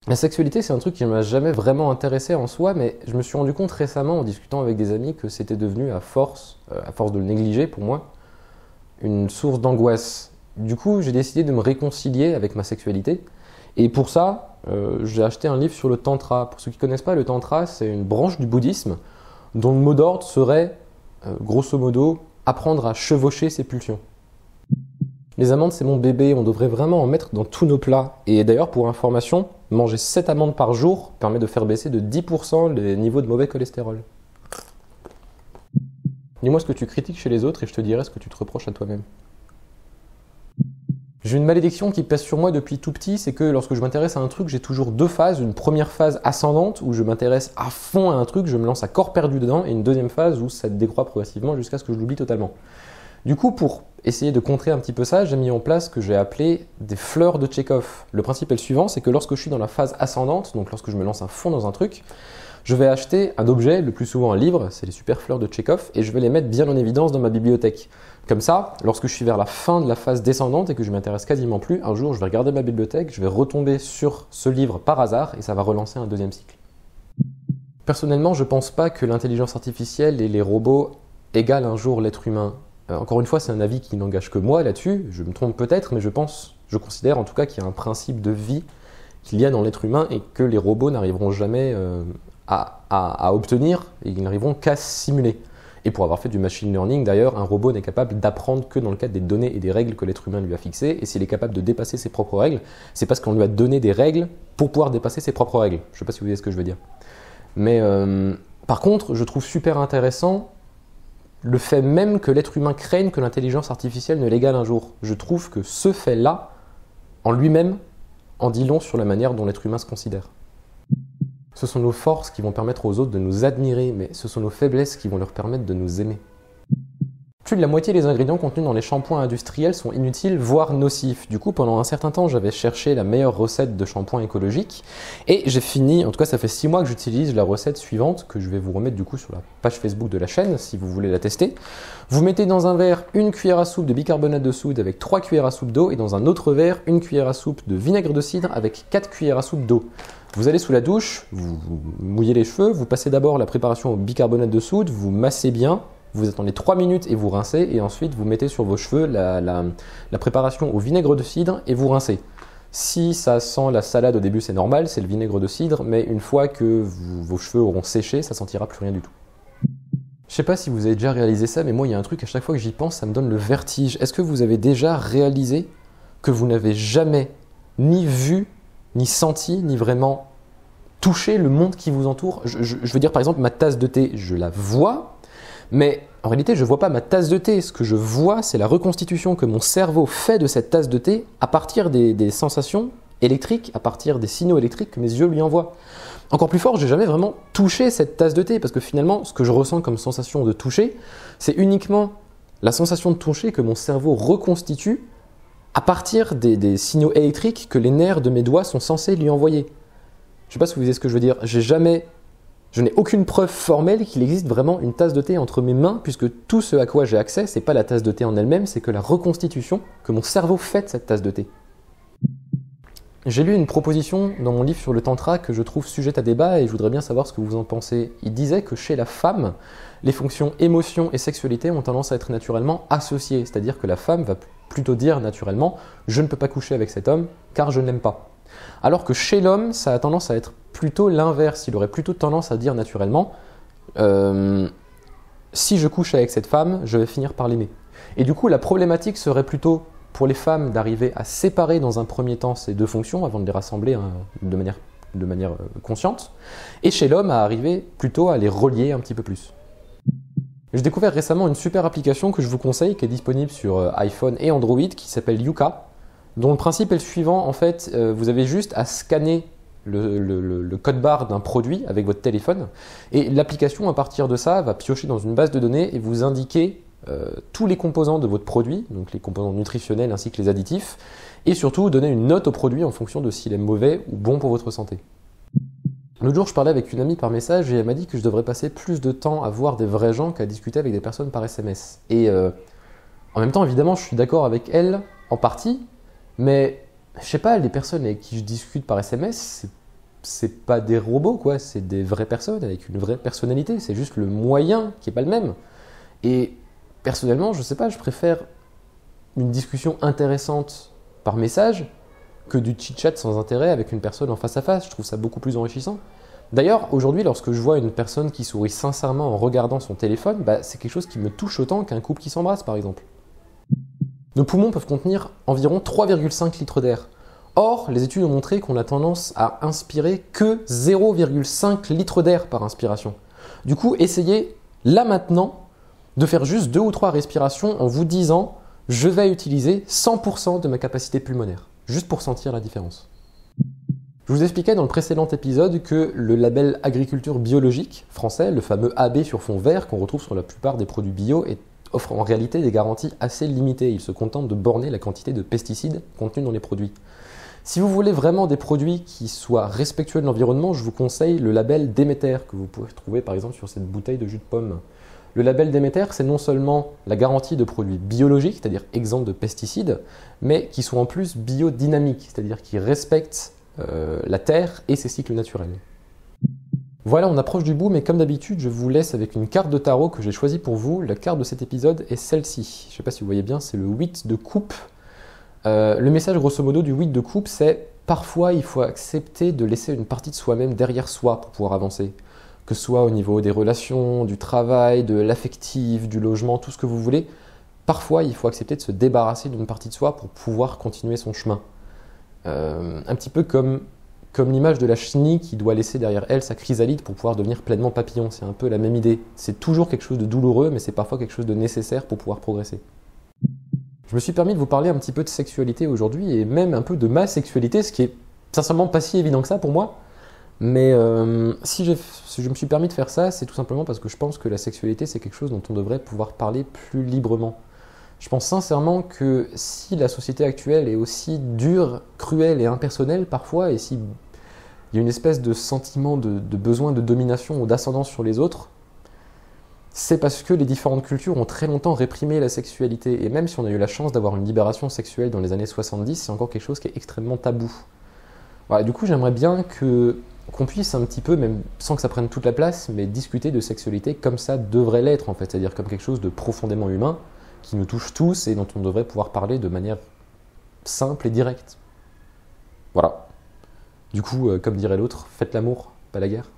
La sexualité, c'est un truc qui ne m'a jamais vraiment intéressé en soi, mais je me suis rendu compte récemment en discutant avec des amis que c'était devenu à force de le négliger pour moi, une source d'angoisse. Du coup, j'ai décidé de me réconcilier avec ma sexualité. Et pour ça, j'ai acheté un livre sur le tantra. Pour ceux qui ne connaissent pas, le tantra, c'est une branche du bouddhisme dont le mot d'ordre serait, grosso modo, apprendre à chevaucher ses pulsions. Les amandes, c'est mon bébé, on devrait vraiment en mettre dans tous nos plats. Et d'ailleurs, pour information, manger 7 amandes par jour permet de faire baisser de 10% les niveaux de mauvais cholestérol. Dis-moi ce que tu critiques chez les autres et je te dirai ce que tu te reproches à toi-même. J'ai une malédiction qui pèse sur moi depuis tout petit, c'est que lorsque je m'intéresse à un truc, j'ai toujours deux phases. Une première phase ascendante où je m'intéresse à fond à un truc, je me lance à corps perdu dedans, et une deuxième phase où ça décroît progressivement jusqu'à ce que je l'oublie totalement. Du coup, pour essayer de contrer un petit peu ça, j'ai mis en place ce que j'ai appelé des fleurs de Tchekhov. Le principe est le suivant, c'est que lorsque je suis dans la phase ascendante, donc lorsque je me lance à fond dans un truc, je vais acheter un objet, le plus souvent un livre, c'est les super fleurs de Tchekhov, et je vais les mettre bien en évidence dans ma bibliothèque. Comme ça, lorsque je suis vers la fin de la phase descendante et que je m'intéresse quasiment plus, un jour je vais regarder ma bibliothèque, je vais retomber sur ce livre par hasard et ça va relancer un deuxième cycle. Personnellement, je ne pense pas que l'intelligence artificielle et les robots égalent un jour l'être humain. Encore une fois, c'est un avis qui n'engage que moi là-dessus, je me trompe peut-être, mais je considère en tout cas qu'il y a un principe de vie qu'il y a dans l'être humain et que les robots n'arriveront jamais à obtenir et ils n'arriveront qu'à simuler. Et pour avoir fait du machine learning, d'ailleurs, un robot n'est capable d'apprendre que dans le cadre des données et des règles que l'être humain lui a fixées. Et s'il est capable de dépasser ses propres règles, c'est parce qu'on lui a donné des règles pour pouvoir dépasser ses propres règles. Je ne sais pas si vous voyez ce que je veux dire. Mais par contre, je trouve super intéressant le fait même que l'être humain craigne que l'intelligence artificielle ne l'égale un jour. Je trouve que ce fait-là, en lui-même, en dit long sur la manière dont l'être humain se considère. Ce sont nos forces qui vont permettre aux autres de nous admirer, mais ce sont nos faiblesses qui vont leur permettre de nous aimer. Plus de la moitié des ingrédients contenus dans les shampoings industriels sont inutiles, voire nocifs. Du coup, pendant un certain temps, j'avais cherché la meilleure recette de shampoing écologique et j'ai fini, en tout cas ça fait 6 mois que j'utilise la recette suivante que je vais vous remettre du coup sur la page Facebook de la chaîne si vous voulez la tester. Vous mettez dans un verre une cuillère à soupe de bicarbonate de soude avec 3 cuillères à soupe d'eau et dans un autre verre une cuillère à soupe de vinaigre de cidre avec 4 cuillères à soupe d'eau. Vous allez sous la douche, vous mouillez les cheveux, vous passez d'abord la préparation au bicarbonate de soude, vous massez bien, vous attendez 3 minutes et vous rincez et ensuite vous mettez sur vos cheveux la préparation au vinaigre de cidre et vous rincez. Si ça sent la salade au début c'est normal, c'est le vinaigre de cidre, mais une fois que vos cheveux auront séché, ça sentira plus rien du tout. Je sais pas si vous avez déjà réalisé ça, mais moi il y a un truc à chaque fois que j'y pense, ça me donne le vertige. Est-ce que vous avez déjà réalisé que vous n'avez jamais ni vu, ni senti, ni vraiment touché le monde qui vous entoure? Je veux dire par exemple ma tasse de thé, je la vois, mais en réalité, je ne vois pas ma tasse de thé. Ce que je vois, c'est la reconstitution que mon cerveau fait de cette tasse de thé à partir des sensations électriques, à partir des signaux électriques que mes yeux lui envoient. Encore plus fort, je n'ai jamais vraiment touché cette tasse de thé parce que finalement, ce que je ressens comme sensation de toucher, c'est uniquement la sensation de toucher que mon cerveau reconstitue à partir des signaux électriques que les nerfs de mes doigts sont censés lui envoyer. Je ne sais pas si vous voyez ce que je veux dire. Je n'ai aucune preuve formelle qu'il existe vraiment une tasse de thé entre mes mains, puisque tout ce à quoi j'ai accès, c'est pas la tasse de thé en elle-même, c'est que la reconstitution que mon cerveau fait de cette tasse de thé. J'ai lu une proposition dans mon livre sur le tantra que je trouve sujette à débat et je voudrais bien savoir ce que vous en pensez. Il disait que chez la femme, les fonctions émotion et sexualité ont tendance à être naturellement associées, c'est-à-dire que la femme va plutôt dire naturellement « je ne peux pas coucher avec cet homme car je ne l'aime pas ». Alors que chez l'homme, ça a tendance à être plutôt l'inverse. Il aurait plutôt tendance à dire naturellement si je couche avec cette femme, je vais finir par l'aimer. Et du coup, la problématique serait plutôt pour les femmes d'arriver à séparer dans un premier temps ces deux fonctions avant de les rassembler de manière consciente, et chez l'homme à arriver plutôt à les relier un petit peu plus. J'ai découvert récemment une super application que je vous conseille, qui est disponible sur iPhone et Android, qui s'appelle Yuka, dont le principe est le suivant. En fait, vous avez juste à scanner le code barre d'un produit avec votre téléphone et l'application à partir de ça va piocher dans une base de données et vous indiquer tous les composants de votre produit, donc les composants nutritionnels ainsi que les additifs, et surtout donner une note au produit en fonction de s'il est mauvais ou bon pour votre santé. L'autre jour, je parlais avec une amie par message et elle m'a dit que je devrais passer plus de temps à voir des vrais gens qu'à discuter avec des personnes par SMS. Et en même temps, évidemment, je suis d'accord avec elle en partie, mais je sais pas, les personnes avec qui je discute par SMS, c'est pas des robots, quoi, c'est des vraies personnes avec une vraie personnalité. C'est juste le moyen qui est pas le même. Et personnellement, je sais pas, je préfère une discussion intéressante par message que du chit-chat sans intérêt avec une personne en face à face. Je trouve ça beaucoup plus enrichissant. D'ailleurs, aujourd'hui, lorsque je vois une personne qui sourit sincèrement en regardant son téléphone, c'est quelque chose qui me touche autant qu'un couple qui s'embrasse, par exemple. Nos poumons peuvent contenir environ 3,5 litres d'air. Or, les études ont montré qu'on a tendance à inspirer que 0,5 litres d'air par inspiration. Du coup, essayez, là maintenant, de faire juste 2 ou 3 respirations en vous disant « Je vais utiliser 100% de ma capacité pulmonaire », juste pour sentir la différence. Je vous expliquais dans le précédent épisode que le label agriculture biologique français, le fameux AB sur fond vert qu'on retrouve sur la plupart des produits bio, offre en réalité des garanties assez limitées. Il se contente de borner la quantité de pesticides contenus dans les produits. Si vous voulez vraiment des produits qui soient respectueux de l'environnement, je vous conseille le label Déméter que vous pouvez trouver par exemple sur cette bouteille de jus de pomme. Le label Déméter, c'est non seulement la garantie de produits biologiques, c'est-à-dire exempts de pesticides, mais qui sont en plus biodynamiques, c'est-à-dire qui respectent la Terre et ses cycles naturels. Voilà, on approche du bout, mais comme d'habitude, je vous laisse avec une carte de tarot que j'ai choisie pour vous. La carte de cet épisode est celle-ci. Je ne sais pas si vous voyez bien, c'est le 8 de coupe. Le message grosso modo du 8 de coupe, c'est parfois il faut accepter de laisser une partie de soi-même derrière soi pour pouvoir avancer. Que ce soit au niveau des relations, du travail, de l'affectif, du logement, tout ce que vous voulez. Parfois, il faut accepter de se débarrasser d'une partie de soi pour pouvoir continuer son chemin. Un petit peu comme l'image de la chenille qui doit laisser derrière elle sa chrysalide pour pouvoir devenir pleinement papillon. C'est un peu la même idée. C'est toujours quelque chose de douloureux, mais c'est parfois quelque chose de nécessaire pour pouvoir progresser. Je me suis permis de vous parler un petit peu de sexualité aujourd'hui et même un peu de ma sexualité, ce qui est sincèrement pas si évident que ça pour moi. Mais si je me suis permis de faire ça, c'est tout simplement parce que je pense que la sexualité, c'est quelque chose dont on devrait pouvoir parler plus librement. Je pense sincèrement que si la société actuelle est aussi dure, cruelle et impersonnelle parfois, et s'il y a une espèce de sentiment de besoin de domination ou d'ascendance sur les autres, c'est parce que les différentes cultures ont très longtemps réprimé la sexualité. Et même si on a eu la chance d'avoir une libération sexuelle dans les années 70, c'est encore quelque chose qui est extrêmement tabou. Voilà, du coup, j'aimerais bien qu'on puisse un petit peu, même sans que ça prenne toute la place, mais discuter de sexualité comme ça devrait l'être en fait, c'est-à-dire comme quelque chose de profondément humain, qui nous touche tous et dont on devrait pouvoir parler de manière simple et directe. Voilà. Du coup, comme dirait l'autre, faites l'amour, pas la guerre.